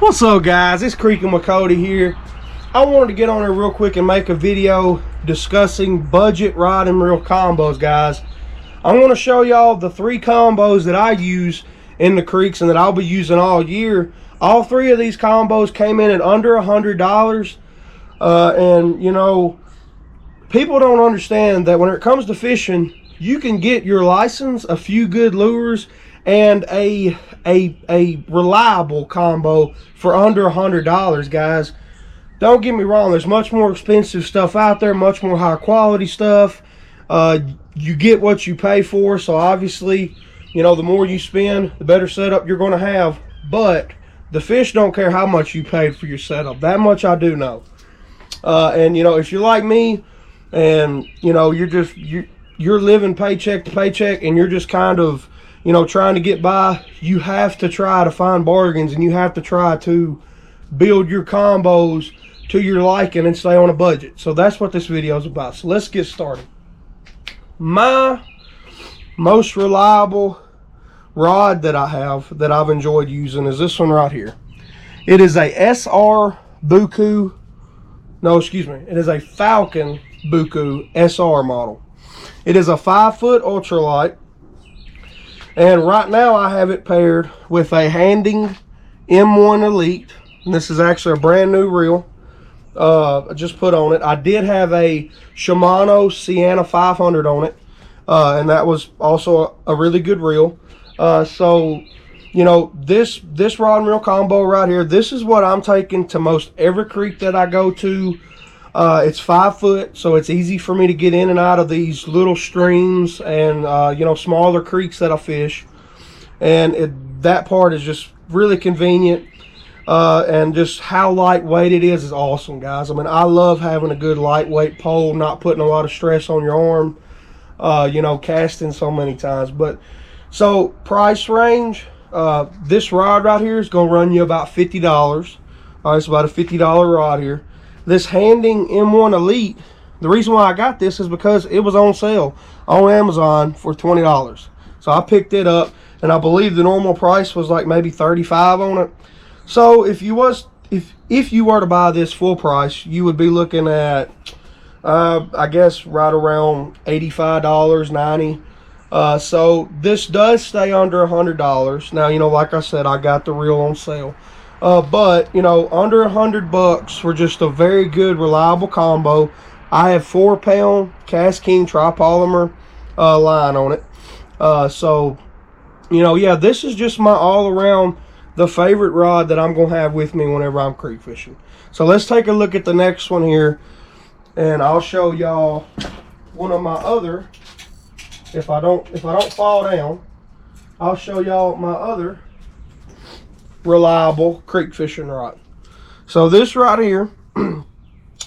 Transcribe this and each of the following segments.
What's up, guys? It's Creeking with Cody here. I wanted to get on here real quick and make a video discussing budget rod and reel combos, guys. I'm going to show y'all the 3 combos that I use in the creeks and that I'll be using all year. All 3 of these combos came in at under $100. And you know, people don't understand that when it comes to fishing, you can get your license, a few good lures, and a reliable combo for under $100, guys. Don't get me wrong, there's much more expensive stuff out there, much more high quality stuff. You get what you pay for, so obviously, you know, the more you spend, the better setup you're going to have. But the fish don't care how much you paid for your setup. That much I do know. And you know, if you're like me, and you know, you're living paycheck to paycheck, and you're just kind of, you know, trying to get by, you have to try to find bargains, and you have to try to build your combos to your liking and stay on a budget. So that's what this video is about. So let's get started. My most reliable rod that I have, that I've enjoyed using, is this one right here. It is a SR Buku, no, excuse me, it is a Falcon Buku SR model. It is a 5-foot ultralight. And right now I have it paired with a Handing M1 Elite. And this is actually a brand new reel. I just put on it. I did have a Shimano Sienna 500 on it. And that was also a really good reel. So, you know, this rod and reel combo right here, this is what I'm taking to most every creek that I go to. It's 5 foot, so it's easy for me to get in and out of these little streams and you know, smaller creeks that I fish. And that part is just really convenient, and just how lightweight it is awesome, guys. I mean, I love having a good lightweight pole, not putting a lot of stress on your arm, you know, casting so many times. But so price range, this rod right here is going to run you about $50. It's about a $50 rod here. This Handing M1 Elite, the reason why I got this is because it was on sale on Amazon for $20. So I picked it up, and I believe the normal price was like maybe $35 on it. So if you were to buy this full price, you would be looking at I guess right around $85, $90. So this does stay under $100. Now, you know, like I said, I got the reel on sale. But you know, under $100 for just a very good, reliable combo. I have 4-pound KastKing tripolymer line on it. So you know, yeah, this is just my all-around the favorite rod that I'm gonna have with me whenever I'm creek fishing. So let's take a look at the next one here, and I'll show y'all one of my other. If I don't fall down, I'll show y'all my other reliable creek fishing rod. So this right here,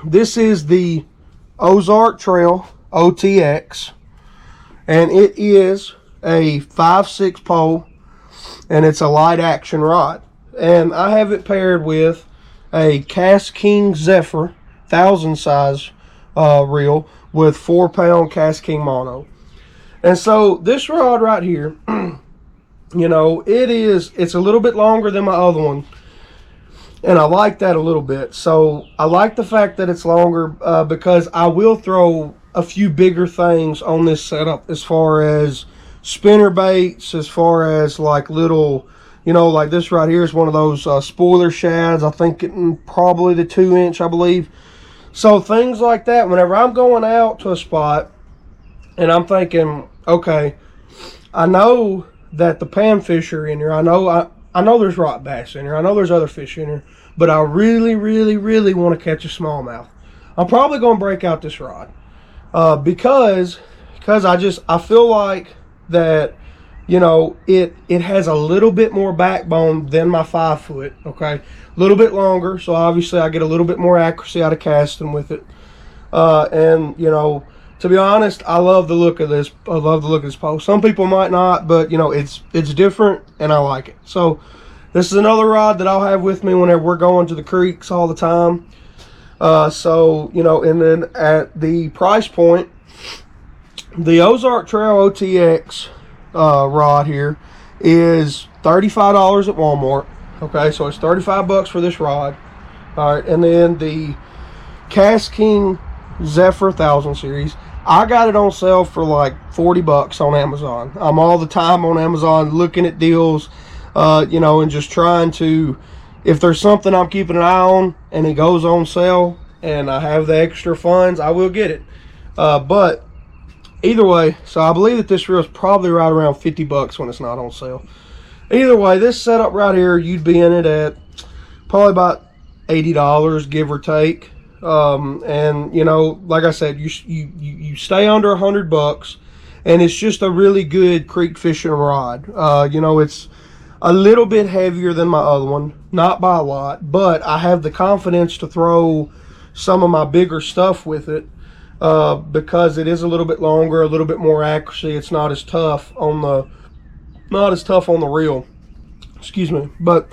this is the Ozark Trail OTX, and it is a 5/6 pole, and it's a light action rod. And I have it paired with a KastKing Zephyr 1000 size reel with 4-pound KastKing mono. And so this rod right here, you know, it's a little bit longer than my other one, and I like that a little bit. So I like the fact that it's longer, because I will throw a few bigger things on this setup, as far as spinner baits, as far as like little, you know, like this right here is one of those spoiler shads. I think probably the 2-inch, I believe. So things like that, whenever I'm going out to a spot and I'm thinking, okay, I know that the panfish are in here. I know there's rock bass in here. I know there's other fish in here, but I really, really, really want to catch a smallmouth. I'm probably going to break out this rod, because I feel like that, you know, it has a little bit more backbone than my 5-foot. Okay, a little bit longer, so obviously I get a little bit more accuracy out of casting with it. And you know, to be honest, I love the look of this. I love the look of this pole. Some people might not, but you know, it's different, and I like it. So this is another rod that I'll have with me whenever we're going to the creeks all the time. So you know, and then at the price point, the Ozark Trail OTX rod here is $35 at Walmart. Okay, so it's 35 bucks for this rod. All right, and then the KastKing Zephyr 1000 series, I got it on sale for like 40 bucks on Amazon. I'm all the time on Amazon looking at deals, you know, and just trying to, if there's something I'm keeping an eye on and it goes on sale and I have the extra funds, I will get it. But either way, so I believe that this reel is probably right around 50 bucks when it's not on sale. Either way, this setup right here, you'd be in it at probably about $80, give or take. And you know, like I said, you stay under 100 bucks, and it's just a really good creek fishing rod. You know, it's a little bit heavier than my other one, not by a lot, but I have the confidence to throw some of my bigger stuff with it, because it is a little bit longer, a little bit more accuracy. It's not as tough on the reel. Excuse me. But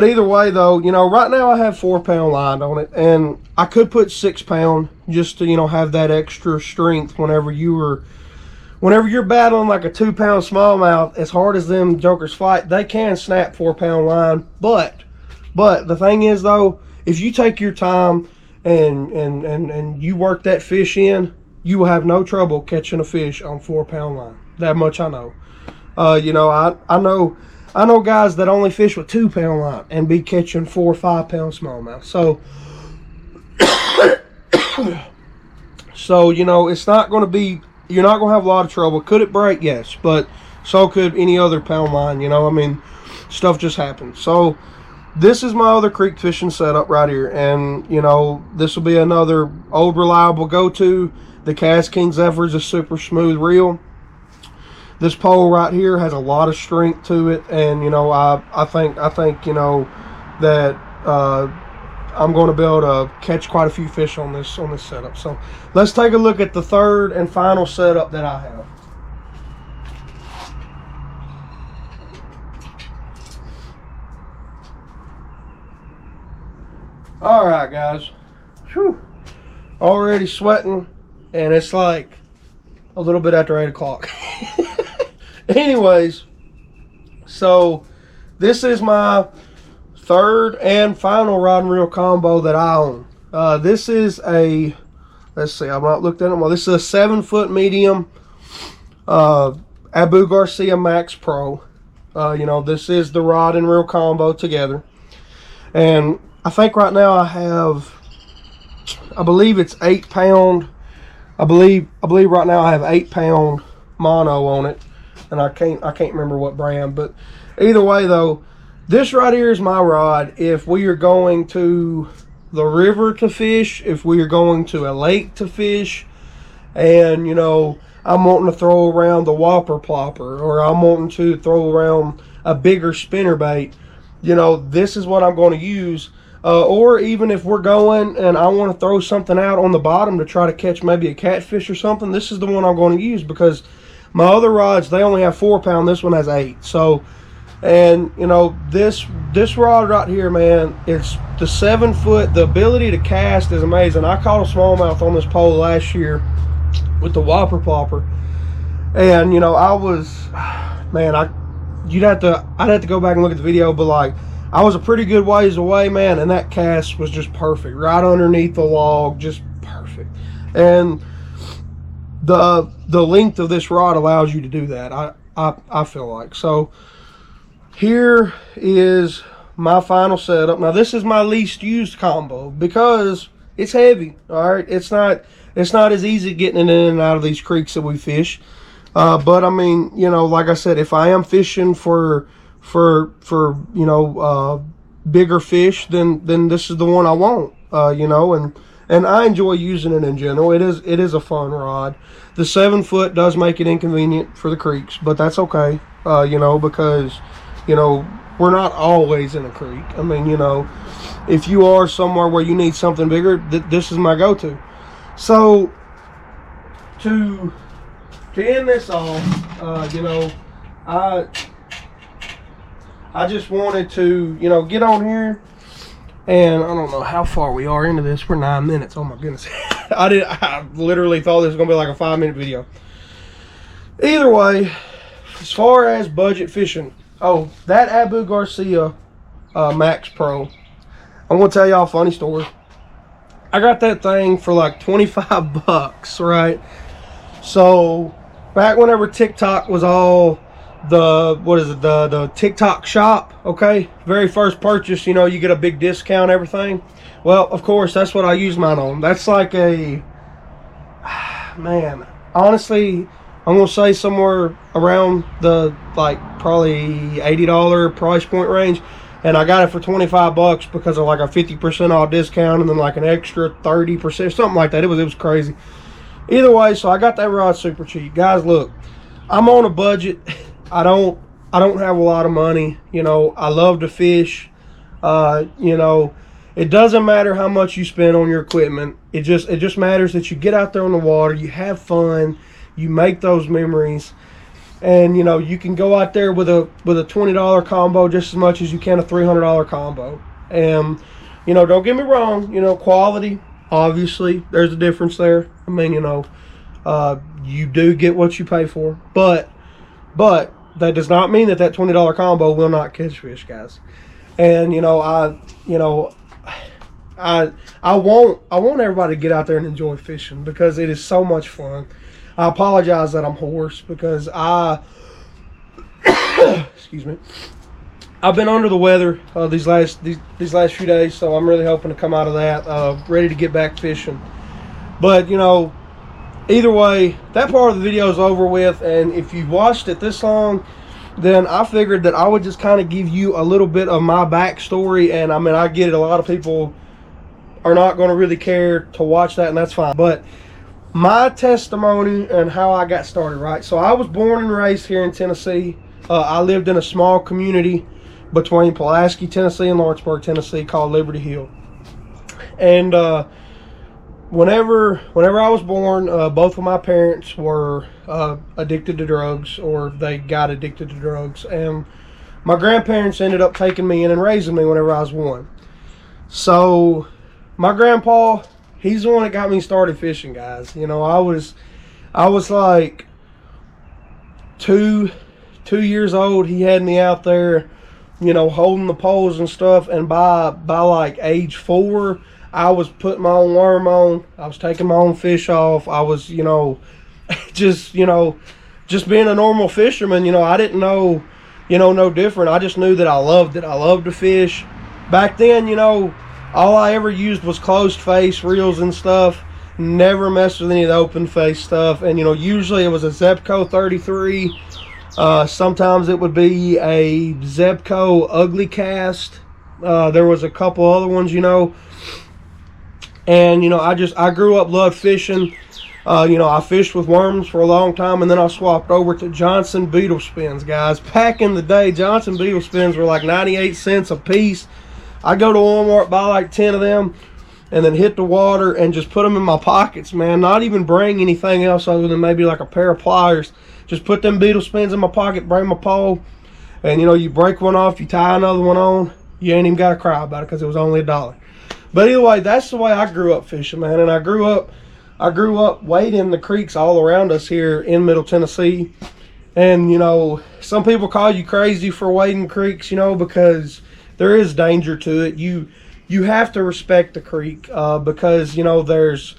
either way though, you know, right now I have 4-pound line on it, and I could put 6-pound just to, you know, have that extra strength whenever you're battling like a 2-pound smallmouth. As hard as them jokers fight, they can snap 4-pound line. But the thing is though, if you take your time and you work that fish in, you will have no trouble catching a fish on 4-pound line. That much I know. You know, I know guys that only fish with 2-pound line and be catching 4 or 5-pound smallmouth. So you know, it's not going to be, you're not going to have a lot of trouble. Could it break? Yes, but so could any other pound line. You know, I mean, stuff just happens. So this is my other creek fishing setup right here, and you know, this will be another old reliable go-to. The KastKing Zephyr is a super smooth reel. This pole right here has a lot of strength to it, and you know, I think you know that I'm going to be able to catch quite a few fish on this setup. So let's take a look at the third and final setup that I have. All right, guys. Whew. Already sweating, and it's like a little bit after 8 o'clock. Anyways, so this is my third and final rod and reel combo that I own. This is a, let's see, I've not looked at it well. This is a 7-foot medium Abu Garcia Max Pro. You know, this is the rod and reel combo together, and I think right now I have, I believe it's 8-pound. I believe right now I have 8-pound mono on it, and I can't remember what brand. But either way though, this right here is my rod if we are going to the river to fish, if we are going to a lake to fish, and you know, I'm wanting to throw around the whopper plopper, or I'm wanting to throw around a bigger spinnerbait. You know, this is what I'm going to use. Or even if we're going and I want to throw something out on the bottom to try to catch maybe a catfish or something, this is the one I'm going to use, because my other rods, they only have 4-pound. This one has 8. So, and you know, this rod right here, man, it's the 7-foot. The ability to cast is amazing. I caught a smallmouth on this pole last year with the whopper plopper, and you know, I was, man, I'd have to go back and look at the video, but like, I was a pretty good ways away, man, and that cast was just perfect, right underneath the log, just perfect. And the length of this rod allows you to do that, I feel like. So here is my final setup. Now this is my least used combo because it's heavy. All right, it's not as easy getting it in and out of these creeks that we fish. But I mean, you know, like I said, if I am fishing for you know, bigger fish, then this is the one I want. You know, and I enjoy using it in general. It is a fun rod. The 7-foot does make it inconvenient for the creeks, but that's okay. You know, because you know, we're not always in a creek. I mean, you know, if you are somewhere where you need something bigger, this is my go-to. So to end this off, you know, I just wanted to, you know, get on here, and I don't know how far we are into this. We're 9 minutes. Oh my goodness. I literally thought this was gonna be like a 5-minute video. Either way, as far as budget fishing, oh, that Abu Garcia Max Pro. I'm gonna tell y'all a funny story. I got that thing for like 25 bucks, right? So back whenever TikTok was all the TikTok shop, okay? Very first purchase, you know, you get a big discount, everything. Well, of course, that's what I use mine on. That's like a, man, honestly, I'm gonna say somewhere around the like probably $80 price point range. And I got it for 25 bucks because of like a 50% off discount and then like an extra 30%, something like that. It was crazy. Either way, so I got that rod super cheap. Guys, look, I'm on a budget. I don't have a lot of money. You know, I love to fish. You know, it doesn't matter how much you spend on your equipment. It just matters that you get out there on the water, you have fun, you make those memories. And you know, you can go out there with a $20 combo just as much as you can a $300 combo. And you know, don't get me wrong, you know, quality, obviously there's a difference there. I mean, you know, you do get what you pay for, but that does not mean that $20 combo will not catch fish, guys. And you know, I want everybody to get out there and enjoy fishing because it is so much fun. I apologize that I'm hoarse because excuse me, I've been under the weather these last few days, so I'm really hoping to come out of that ready to get back fishing. But you know, either way, that part of the video is over with, and if you've watched it this long, then I figured that I would just kind of give you a little bit of my backstory. And I mean, I get it, a lot of people are not going to really care to watch that, and that's fine. But my testimony and how I got started, right? So I was born and raised here in Tennessee. I lived in a small community between Pulaski, Tennessee and Lawrenceburg, Tennessee called Liberty Hill. And whenever I was born, both of my parents were addicted to drugs, or they got addicted to drugs. And my grandparents ended up taking me in and raising me whenever I was 1. So my grandpa, he's the one that got me started fishing, guys. You know, I was like two years old. He had me out there, you know, holding the poles and stuff. And by like age 4, I was putting my own worm on. I was taking my own fish off. I was, you know, just being a normal fisherman. You know, I didn't know, you know, no different. I just knew that I loved it. I loved to fish. Back then, you know, all I ever used was closed face reels and stuff. Never messed with any of the open face stuff. And you know, usually it was a Zebco 33. Sometimes it would be a Zebco Ugly Cast. There was a couple other ones, you know. And you know, I grew up loved fishing. You know, I fished with worms for a long time, and then I swapped over to Johnson beetle spins, guys. Back in the day, Johnson beetle spins were like 98 cents a piece. I go to Walmart, buy like 10 of them, and then hit the water and just put them in my pockets, man. Not even bring anything else other than maybe like a pair of pliers. Just put them beetle spins in my pocket, bring my pole, and you know, you break one off, you tie another one on, you ain't even got to cry about it because it was only $1. But either way, that's the way I grew up fishing, man. And I grew up wading the creeks all around us here in Middle Tennessee. And you know, some people call you crazy for wading creeks, you know, because there is danger to it. You have to respect the creek because, you know, there is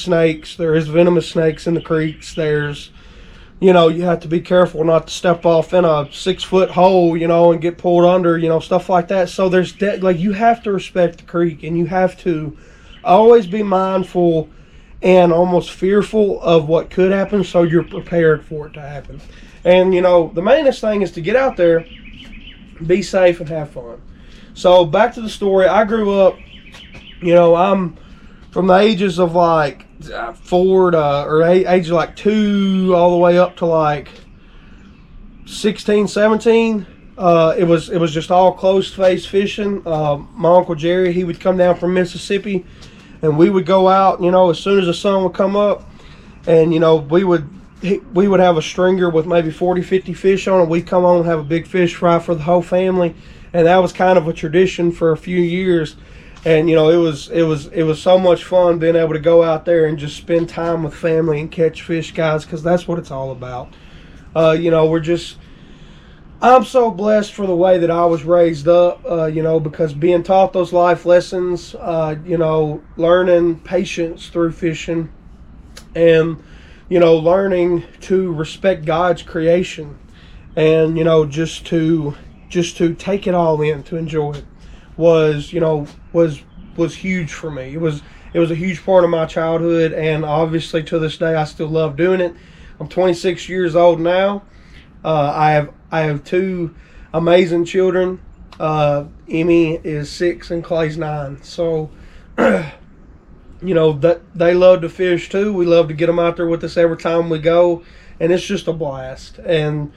snakes. There is venomous snakes in the creeks. There's, you know, you have to be careful not to step off in a 6-foot hole, you know, and get pulled under, you know, stuff like that. So there's like, you have to respect the creek, and you have to always be mindful and almost fearful of what could happen, so you're prepared for it to happen. And you know, the mainest thing is to get out there, be safe, and have fun. So back to the story. I grew up, you know, I'm from the ages of like 4 to, or age of like 2 all the way up to like 16, 17. It was just all closed face fishing. My Uncle Jerry, he would come down from Mississippi, and we would go out, you know, as soon as the sun would come up, and you know, we would have a stringer with maybe 40, 50 fish on it. We'd come on and have a big fish fry for the whole family, and that was kind of a tradition for a few years. And you know, it was so much fun being able to go out there and just spend time with family and catch fish, guys, because that's what it's all about. You know, I'm so blessed for the way that I was raised up, because being taught those life lessons, learning patience through fishing, and, learning to respect God's creation, and, just to take it all in, to enjoy it, was huge for me. It was a huge part of my childhood, and obviously to this day I still love doing it. I'm 26 years old now. I have two amazing children. Emmy is 6 and Clay's 9. So, that they love to fish too. We love to get them out there with us every time we go, and it's just a blast. And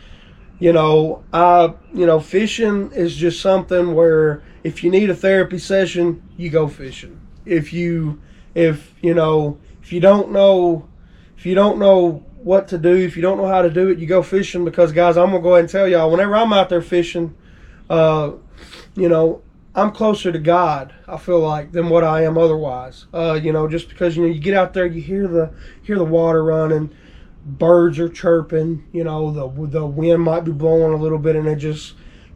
fishing is just something where if you need a therapy session, you go fishing. If you don't know what to do, if you don't know how to do it, you go fishing. Because guys, I'm gonna go ahead and tell y'all, whenever I'm out there fishing, I'm closer to God, I feel like, than what I am otherwise. Just because you get out there, you hear the water running, birds are chirping, the wind might be blowing a little bit, and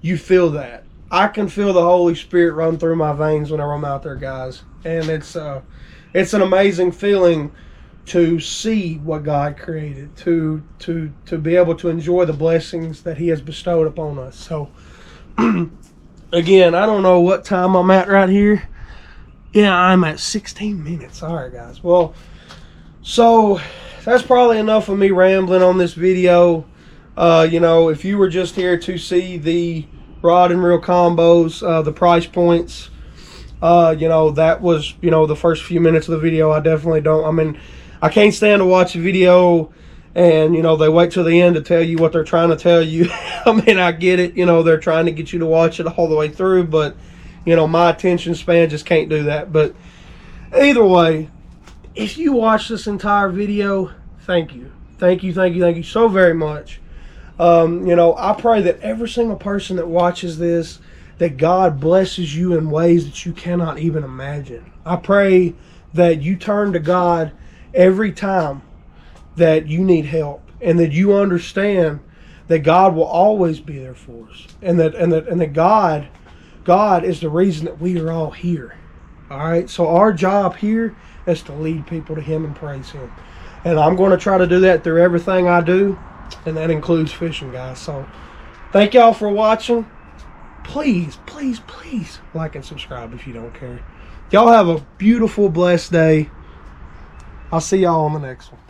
you feel that. I can feel the Holy Spirit run through my veins whenever I'm out there, guys, and it's an amazing feeling to see what God created, to be able to enjoy the blessings that He has bestowed upon us. So, again, I don't know what time I'm at right here. Yeah, I'm at 16 minutes. All right, guys. Well, so that's probably enough of me rambling on this video. If you were just here to see the rod and reel combos, the price points, that was, the first few minutes of the video. I can't stand to watch a video and, they wait till the end to tell you what they're trying to tell you. I get it, they're trying to get you to watch it all the way through, but, my attention span just can't do that. But either way, if you watch this entire video, thank you. Thank you so very much. I pray that every single person that watches this, that God blesses you in ways that you cannot even imagine. I pray that you turn to God every time that you need help, and that you understand that God will always be there for us, and that God is the reason that we are all here. All right, so our job here is to lead people to Him and praise Him, and I'm going to try to do that through everything I do, and that includes fishing, guys. So thank y'all for watching. Please like and subscribe if you don't care. Y'all have a beautiful, blessed day. I'll see y'all on the next one.